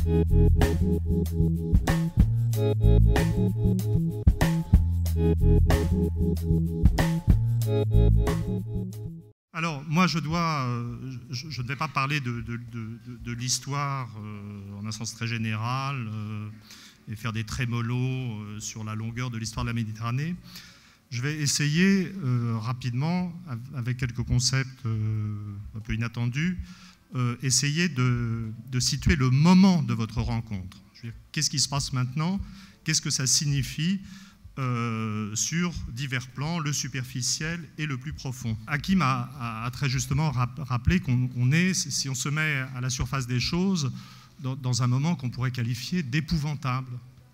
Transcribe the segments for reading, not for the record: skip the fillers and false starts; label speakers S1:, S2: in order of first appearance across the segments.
S1: Alors, moi, je ne vais pas parler de l'histoire en un sens très général et faire des trémolos sur la longueur de l'histoire de la Méditerranée. Je vais essayer rapidement, avec quelques concepts un peu inattendus, essayer de situer le moment de votre rencontre. Qu'est-ce qui se passe maintenant? Qu'est-ce que ça signifie sur divers plans, le superficiel et le plus profond? Hakim a très justement rappelé qu'on est, si on se met à la surface des choses, dans un moment qu'on pourrait qualifier d'épouvantable,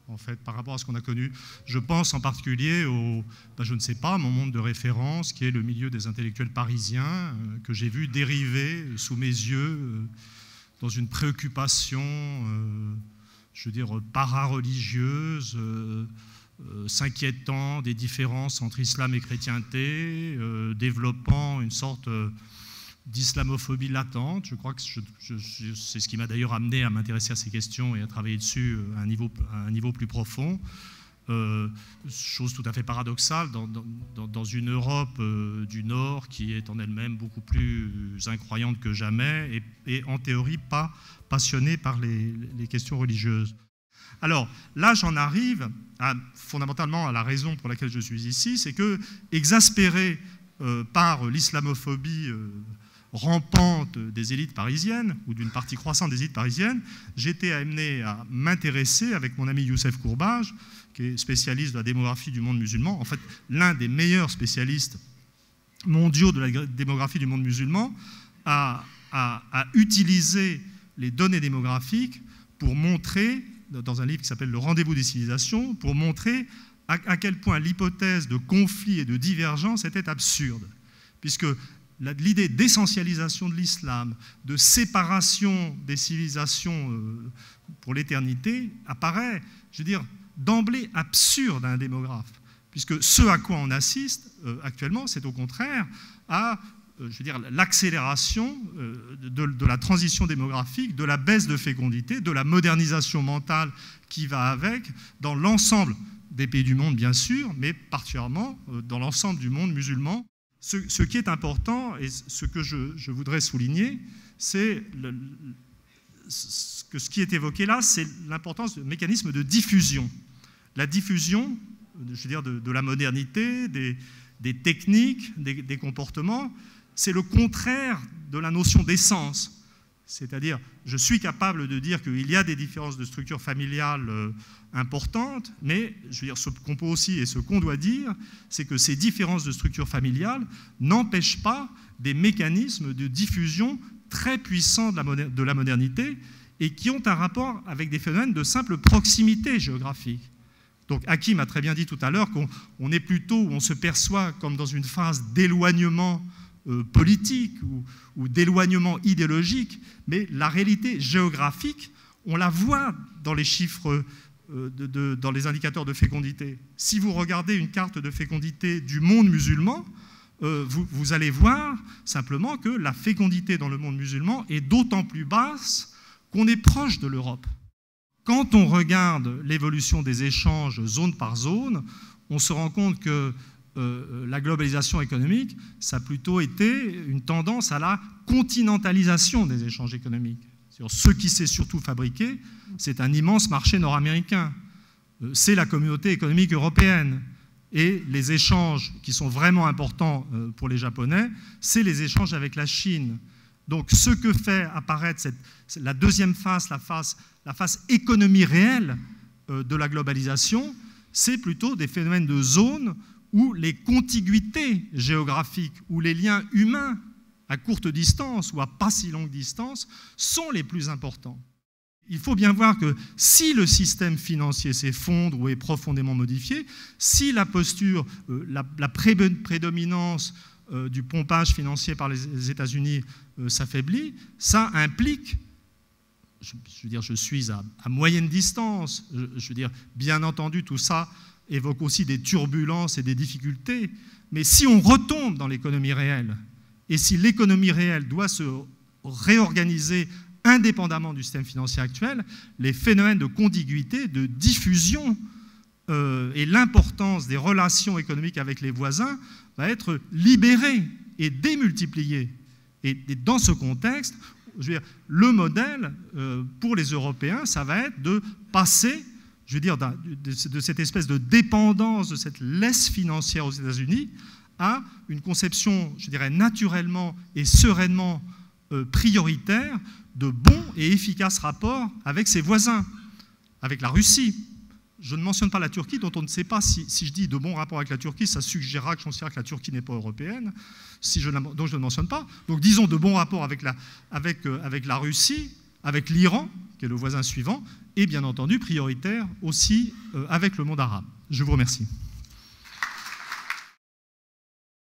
S1: en fait, par rapport à ce qu'on a connu. Je pense en particulier au, je ne sais pas, mon monde de référence, qui est le milieu des intellectuels parisiens, que j'ai vu dériver sous mes yeux dans une préoccupation, je veux dire, para-religieuse, s'inquiétant des différences entre islam et chrétienté, développant une sorte d'islamophobie latente. Je crois que c'est ce qui m'a d'ailleurs amené à m'intéresser à ces questions et à travailler dessus à un niveau plus profond. Chose tout à fait paradoxale dans une Europe du Nord qui est en elle-même beaucoup plus incroyante que jamais et en théorie pas passionnée par les questions religieuses. Alors là, j'en arrive fondamentalement à la raison pour laquelle je suis ici, c'est que, exaspéré par l'islamophobie rampante des élites parisiennes, ou d'une partie croissante des élites parisiennes, j'étais amené à m'intéresser avec mon ami Youssef Courbage, qui est spécialiste de la démographie du monde musulman, en fait l'un des meilleurs spécialistes mondiaux de la démographie du monde musulman, à utiliser les données démographiques pour montrer, dans un livre qui s'appelle Le rendez-vous des civilisations, pour montrer à quel point l'hypothèse de conflit et de divergence était absurde, puisque l'idée d'essentialisation de l'islam, de séparation des civilisations pour l'éternité, apparaît, je veux dire, d'emblée absurde à un démographe, puisque ce à quoi on assiste actuellement, c'est au contraire à je veux dire, l'accélération de la transition démographique, de la baisse de fécondité, de la modernisation mentale qui va avec, dans l'ensemble des pays du monde, bien sûr, mais particulièrement dans l'ensemble du monde musulman. Ce qui est important, et ce que je voudrais souligner, c'est ce qui est évoqué là, c'est l'importance du mécanisme de diffusion. La diffusion, je veux dire, de la modernité, des techniques, des comportements, c'est le contraire de la notion d'essence. C'est-à-dire, je suis capable de dire qu'il y a des différences de structure familiale importantes, mais je veux dire, ce qu'on peut aussi et ce qu'on doit dire, c'est que ces différences de structure familiale n'empêchent pas des mécanismes de diffusion très puissants de la modernité et qui ont un rapport avec des phénomènes de simple proximité géographique. Donc Hakim a très bien dit tout à l'heure qu'on est plutôt, on se perçoit comme dans une phase d'éloignement politique ou d'éloignement idéologique, mais la réalité géographique, on la voit dans les chiffres, dans les indicateurs de fécondité. Si vous regardez une carte de fécondité du monde musulman, vous allez voir simplement que la fécondité dans le monde musulman est d'autant plus basse qu'on est proche de l'Europe. Quand on regarde l'évolution des échanges zone par zone, on se rend compte que la globalisation économique, ça a plutôt été une tendance à la continentalisation des échanges économiques. Ce qui s'est surtout fabriqué, c'est un immense marché nord-américain. C'est la communauté économique européenne. Et les échanges qui sont vraiment importants pour les Japonais, c'est les échanges avec la Chine. Donc ce que fait apparaître la deuxième phase, la phase économie réelle de la globalisation, c'est plutôt des phénomènes de zone où les contiguïtés géographiques, où les liens humains à courte distance ou à pas si longue distance sont les plus importants. Il faut bien voir que si le système financier s'effondre ou est profondément modifié, si la posture, la prédominance du pompage financier par les États-Unis s'affaiblit, ça implique, je veux dire, je suis à moyenne distance, je veux dire, bien entendu, tout ça évoque aussi des turbulences et des difficultés, mais si on retombe dans l'économie réelle, et si l'économie réelle doit se réorganiser indépendamment du système financier actuel, les phénomènes de contiguïté, de diffusion et l'importance des relations économiques avec les voisins va être libérée et démultipliée. Et dans ce contexte, je veux dire, le modèle pour les Européens, ça va être de passer, je veux dire, de cette espèce de dépendance, de cette laisse financière aux États-Unis, à une conception, je dirais, naturellement et sereinement prioritaire de bons et efficaces rapports avec ses voisins, avec la Russie. Je ne mentionne pas la Turquie, dont on ne sait pas si je dis de bons rapports avec la Turquie, ça suggérera que je considère que la Turquie n'est pas européenne, donc je ne mentionne pas. Donc disons de bons rapports avec la Russie, avec l'Iran, qui est le voisin suivant, et bien entendu prioritaire aussi avec le monde arabe. Je vous remercie.